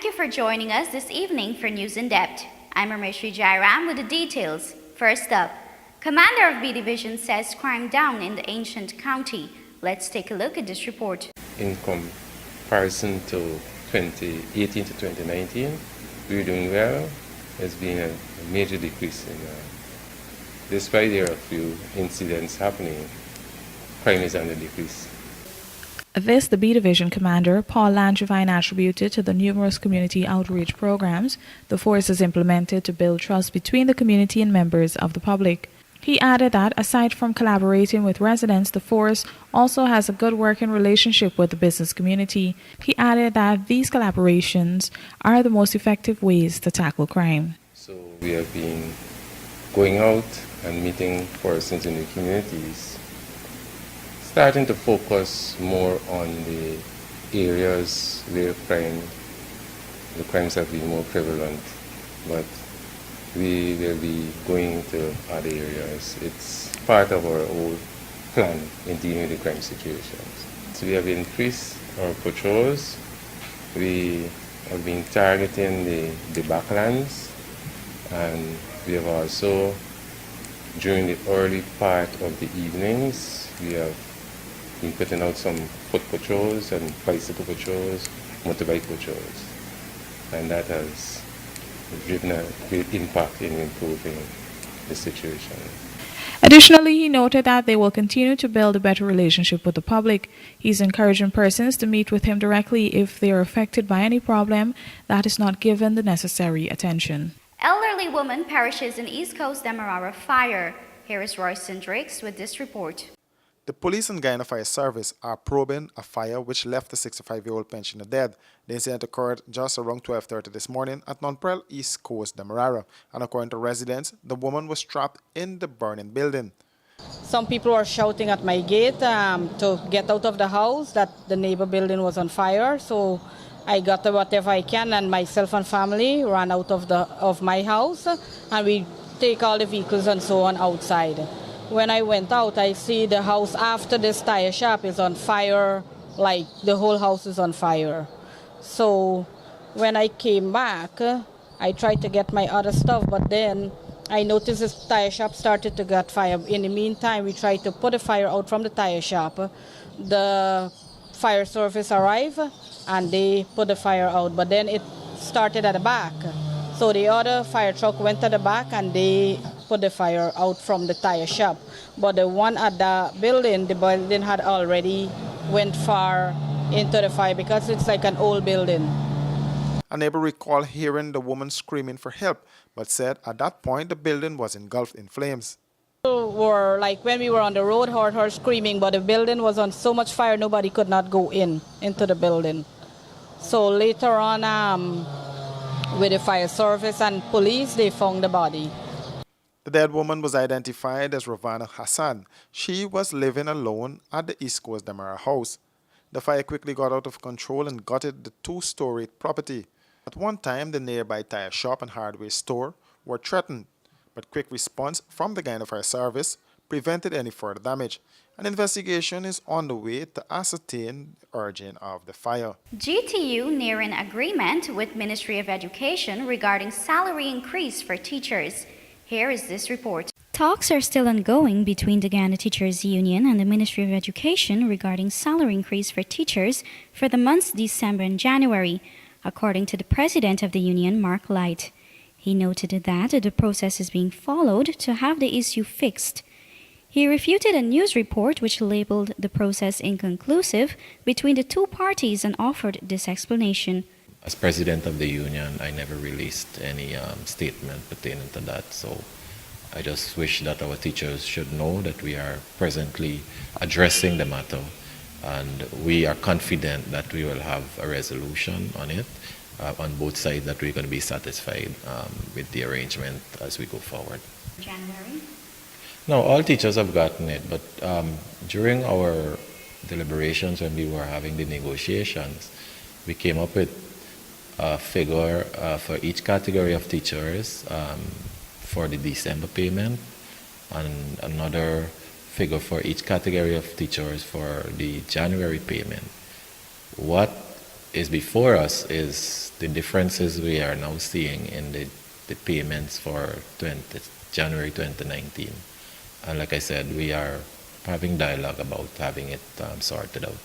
Thank you for joining us this evening for News in Depth. I'm Rameshri Jairam with the details. First up, Commander of B Division says crime down in the ancient county. Let's take a look at this report. In comparison to 2018 to 2019, we're doing well. There's been a major decrease in, despite there are a few incidents happening, crime is on the decrease. This, the B Division Commander, Paul Langevin, attributed to the numerous community outreach programs the force has implemented to build trust between the community and members of the public. He added that, aside from collaborating with residents, the force also has a good working relationship with the business community. He added that these collaborations are the most effective ways to tackle crime. So we have been going out and meeting persons in the communities, starting to focus more on the areas where the crimes have been more prevalent, but we will be going to other areas. It's part of our whole plan in dealing with the crime situations. So we have increased our patrols. We have been targeting the backlands, and we have also, during the early part of the evenings, we have been putting out some foot patrols and bicycle patrols, motorbike patrols, and that has driven a great impact in improving the situation. Additionally, he noted that they will continue to build a better relationship with the public. He's encouraging persons to meet with him directly if they are affected by any problem that is not given the necessary attention. Elderly woman perishes in East Coast Demerara fire. Here is Royston Drakes with this report. The police and Guyana Fire Service are probing a fire which left the 65-year-old pensioner dead. The incident occurred just around 12:30 this morning at Nonprel, East Coast, Demerara. And according to residents, the woman was trapped in the burning building. Some people were shouting at my gate to get out of the house, that the neighbor building was on fire. So I got whatever I can, and myself and family ran out of my house, and we take all the vehicles and so on outside. When I went out, I see the house after this tire shop is on fire, like the whole house is on fire. So when I came back, I tried to get my other stuff, but then I noticed this tire shop started to get fire. In the meantime, we tried to put the fire out from the tire shop. The fire service arrived and they put the fire out, but then it started at the back. So the other fire truck went to the back and they put the fire out from the tire shop. But the one at the building had already went far into the fire because it's like an old building. A neighbor recalled hearing the woman screaming for help, but said at that point the building was engulfed in flames. Were like when we were on the road, heard her screaming, but the building was on so much fire nobody could not go into the building. So later on, with the fire service and police, they found the body. The dead woman was identified as Ravana Hassan. She was living alone at the East Coast Demerara house. The fire quickly got out of control and gutted the two-story property. At one time, the nearby tire shop and hardware store were threatened, but quick response from the Guyana Fire Service prevented any further damage. An investigation is on the way to ascertain the origin of the fire. GTU nearing agreement with Ministry of Education regarding salary increase for teachers. Here is this report. Talks are still ongoing between the Guyana Teachers Union and the Ministry of Education regarding salary increase for teachers for the months December and January, according to the president of the union, Mark Light. He noted that the process is being followed to have the issue fixed. He refuted a news report which labeled the process inconclusive between the two parties and offered this explanation. As president of the union, I never released any statement pertaining to that. So I just wish that our teachers should know that we are presently addressing the matter, and we are confident that we will have a resolution on it on both sides, that we're going to be satisfied with the arrangement as we go forward. January? No, all teachers have gotten it, but during our deliberations when we were having the negotiations, we came up with a figure for each category of teachers for the December payment, and another figure for each category of teachers for the January payment. What is before us is the differences we are now seeing in the payments for January 2019. And like I said, we are having dialogue about having it sorted out.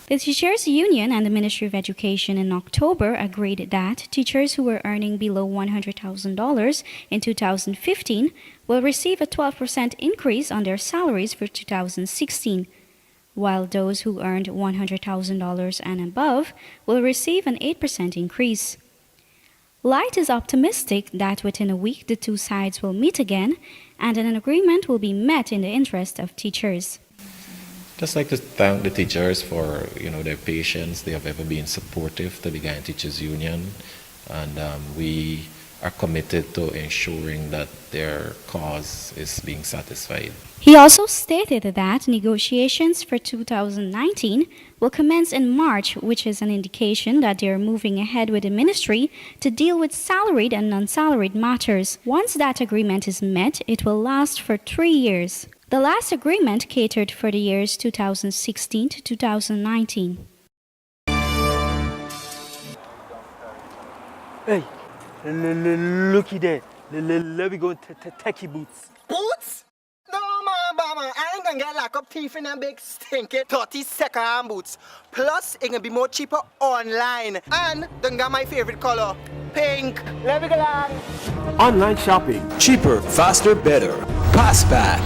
The Teachers Union and the Ministry of Education in October agreed that teachers who were earning below $100,000 in 2015 will receive a 12% increase on their salaries for 2016, while those who earned $100,000 and above will receive an 8% increase. Light is optimistic that within a week the two sides will meet again and an agreement will be met in the interest of teachers. Just like to thank the teachers for their patience. They have ever been supportive to the Guyana Teachers Union, and we are committed to ensuring that their cause is being satisfied. He also stated that negotiations for 2019 will commence in March, which is an indication that they are moving ahead with the ministry to deal with salaried and non-salaried matters. Once that agreement is met, it will last for 3 years. The last agreement catered for the years 2016 to 2019. Hey, looky there. Let me go techie boots. Boots? No, man, I ain't gonna get lock up teeth in them big stinky 30-second boots. Plus, it gonna be more cheaper online. And then got my favorite color, pink. Let me go along. Online shopping. Cheaper, faster, better. Pass back.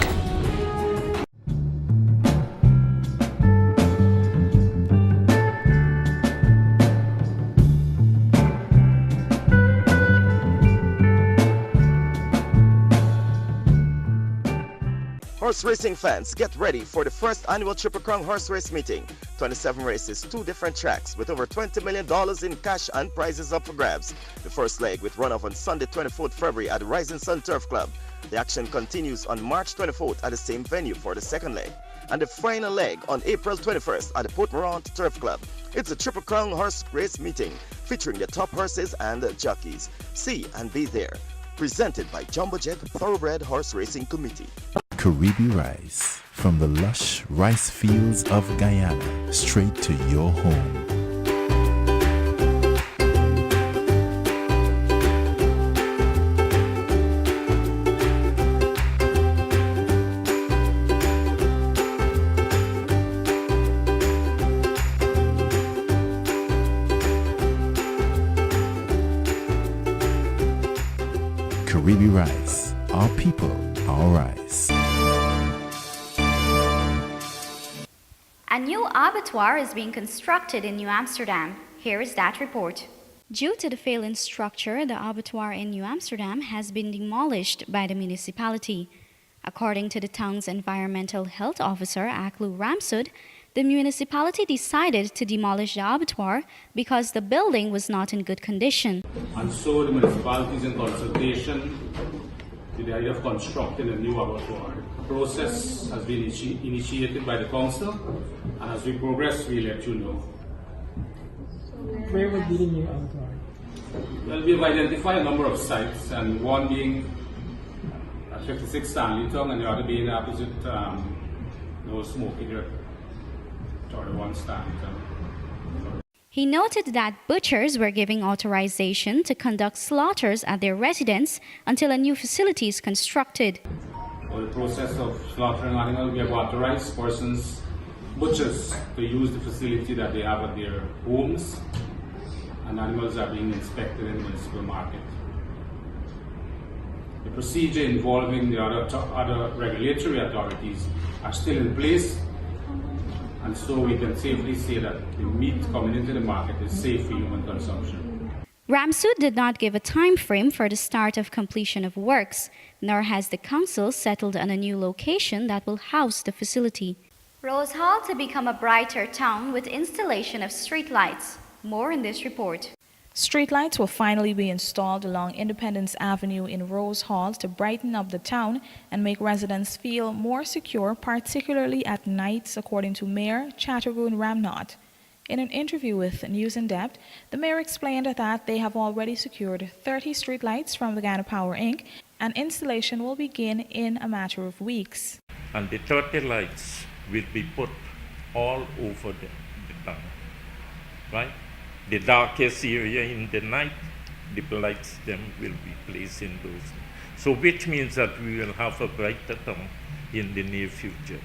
Horse racing fans, get ready for the first annual Triple Crown Horse Race Meeting. 27 races, 2 different tracks with over $20 million in cash and prizes up for grabs. The first leg with runoff on Sunday 24th February at the Rising Sun Turf Club. The action continues on March 24th at the same venue for the second leg. And the final leg on April 21st at the Port Morant Turf Club. It's a Triple Crown Horse Race Meeting featuring the top horses and the jockeys. See and be there. Presented by Jumbo Jet Thoroughbred Horse Racing Committee. Caribbean rice from the lush rice fields of Guyana straight to your home. Caribbean rice, our people, our rice. A new abattoir is being constructed in New Amsterdam. Here is that report. Due to the failing structure, the abattoir in New Amsterdam has been demolished by the municipality. According to the town's environmental health officer, Aklu Ramsud, the municipality decided to demolish the abattoir because the building was not in good condition. And so the municipality is in consultation with the idea of constructing a new abattoir. The process has been initiated by the council, and as we progress, we'll let you know. Where would be the new abattoir? Well, we have identified a number of sites, and one being at 56 Stanleyton, and the other being opposite the smoking area, or the one Stanleyton. He noted that butchers were given authorization to conduct slaughters at their residence until a new facility is constructed. For the process of slaughtering animals, we have authorized persons, butchers, to use the facility that they have at their homes, and animals are being inspected in the municipal market. The procedure involving the other regulatory authorities are still in place, and so we can safely say that the meat coming into the market is safe for human consumption. Ramsud did not give a time frame for the start of completion of works, nor has the council settled on a new location that will house the facility. Rose Hall to become a brighter town with installation of streetlights. More in this report. Streetlights will finally be installed along Independence Avenue in Rose Hall to brighten up the town and make residents feel more secure, particularly at nights, according to Mayor Chattergoon Ramnot. In an interview with News in Depth, the mayor explained that they have already secured 30 streetlights from the Ghana Power Inc., and installation will begin in a matter of weeks. And the 30 lights will be put all over the town. right? The darkest area in the night, the lights them will be placed in those. So which means that we will have a brighter town in the near future.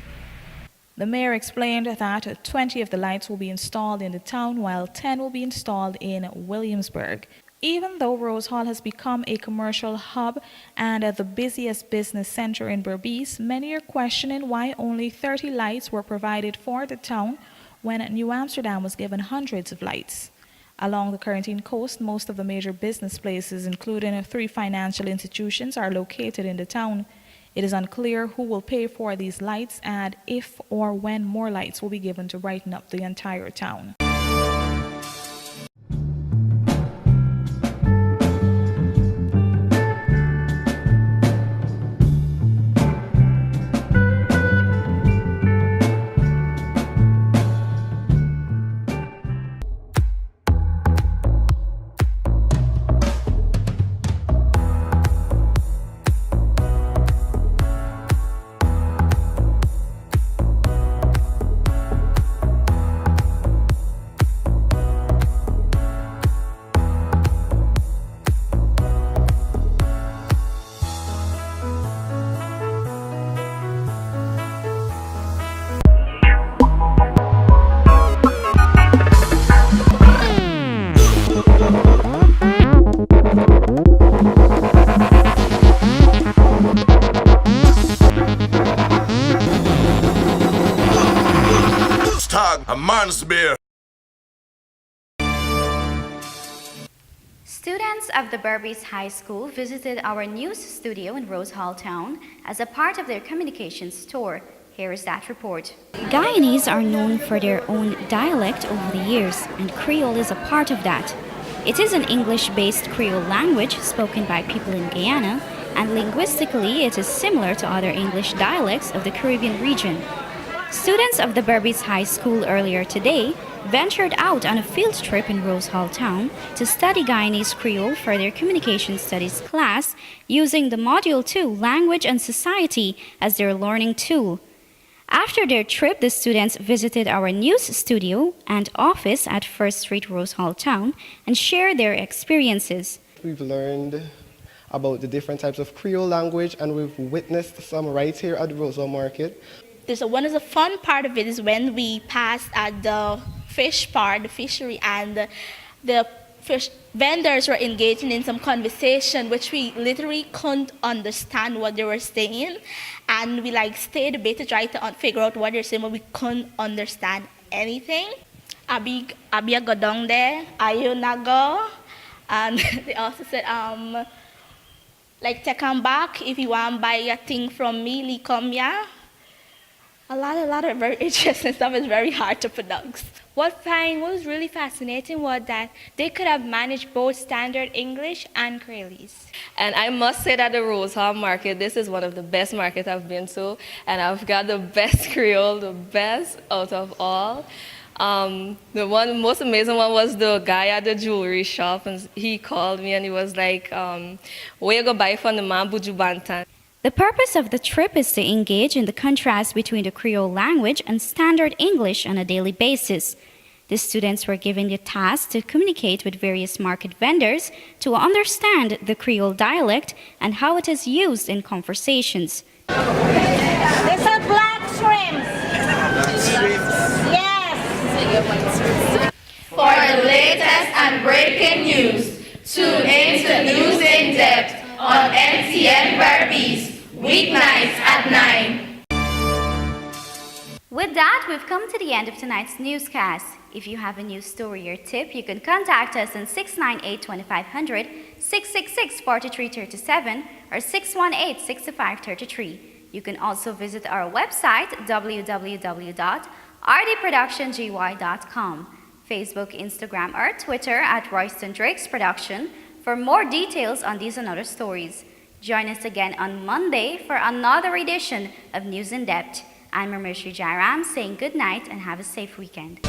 The mayor explained that 20 of the lights will be installed in the town, while 10 will be installed in Williamsburg. Even though Rose Hall has become a commercial hub and the busiest business center in Berbice, many are questioning why only 30 lights were provided for the town when New Amsterdam was given hundreds of lights. Along the Quarantine Coast, most of the major business places, including 3 financial institutions, are located in the town. It is unclear who will pay for these lights and if or when more lights will be given to brighten up the entire town. A man's beer. Students of the Berbice High School visited our news studio in Rose Hall Town as a part of their communications tour. Here is that report. Guyanese are known for their own dialect over the years, and Creole is a part of that. It is an English-based Creole language spoken by people in Guyana, and linguistically it is similar to other English dialects of the Caribbean region. Students of the Berbice High School earlier today ventured out on a field trip in Rose Hall Town to study Guyanese Creole for their Communication Studies class using the Module 2 Language and Society as their learning tool. After their trip, the students visited our news studio and office at 1st Street, Rose Hall Town, and shared their experiences. We've learned about the different types of Creole language, and we've witnessed some right here at the Rose Hall Market. One of the fun part of it is when we passed at the fish part, the fishery, and the fish vendors were engaging in some conversation which we literally couldn't understand what they were saying, and we stayed a bit to try to figure out what they're saying, but we couldn't understand anything. Abia go down there, ayo nago, and they also said take them back if you want to buy a thing from me, li come here. A lot of very interesting stuff. Is very hard to pronounce. What was really fascinating was that they could have managed both standard English and Creolese. And I must say that the Rose Hall Market, this is one of the best markets I've been to, and I've got the best Creole, the best out of all. The most amazing one was the guy at the jewelry shop, and he called me and he was like, where you go buy from the man Buju Bantan? The purpose of the trip is to engage in the contrast between the Creole language and standard English on a daily basis. The students were given the task to communicate with various market vendors to understand the Creole dialect and how it is used in conversations. These are black shrimps. Black shrimps? Yes. For the latest and breaking news, tune in to News in Depth on MTN Berbice, weeknights at 9. With that, we've come to the end of tonight's newscast. If you have a news story or tip, you can contact us on 698-2500, 666-4337, or 618-6533. You can also visit our website, www.rdproductiongy.com, Facebook, Instagram, or Twitter at Royston Drake's Production for more details on these and other stories. Join us again on Monday for another edition of News in Depth. I'm Ramesh Jairam saying good night and have a safe weekend.